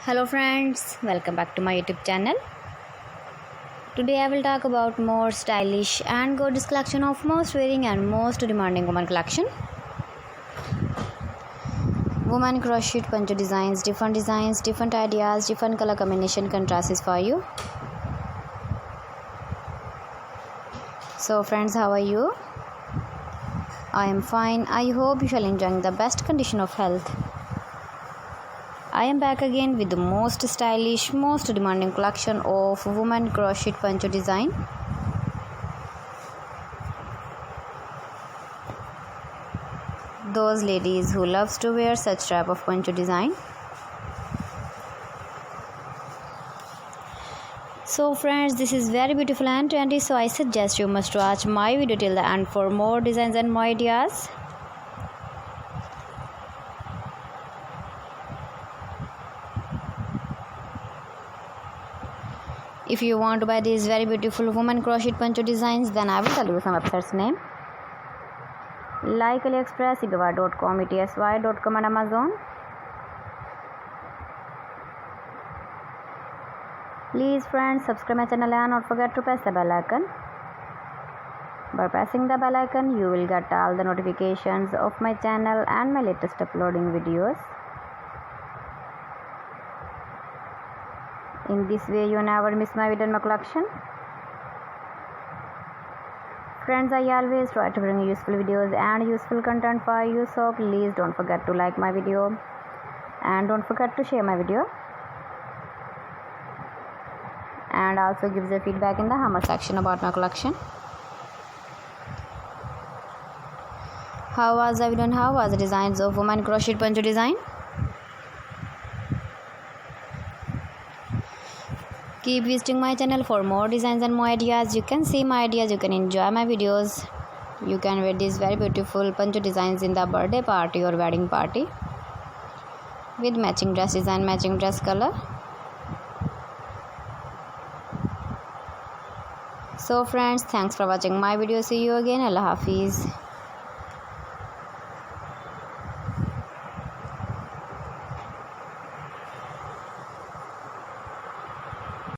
Hello friends, welcome back to my YouTube channel. Today I will talk about more stylish and gorgeous collection of most wearing and most demanding woman collection. Woman crochet poncho designs, different ideas, different color combination contrasts for you. So friends, how are you? I am fine. I hope you shall enjoy the best condition of health. I am back again with the most stylish, most demanding collection of women crochet poncho design. Those ladies who loves to wear such type of poncho design. So friends, this is very beautiful and trendy, so I suggest you must watch my video till the end for more designs and more ideas. If you want to buy these very beautiful woman crochet poncho designs, then I will tell you some websites name like AliExpress, eBay.com, ETSY.com and Amazon. Please friends, subscribe my channel and not forget to press the bell icon. By pressing the bell icon, you will get all the notifications of my channel and my latest uploading videos. In this way, you never miss my video and my collection. Friends, I always try to bring useful videos and useful content for you, so please don't forget to like my video and don't forget to share my video. And also give the feedback in the comment section about my collection. How was the video and how was the designs of woman crochet poncho design? Keep visiting my channel for more designs and more ideas. You can see my ideas, you can enjoy my videos. You can wear these very beautiful poncho designs in the birthday party or wedding party with matching dress design, matching dress color. So friends, thanks for watching my video. See you again. Allah Hafiz.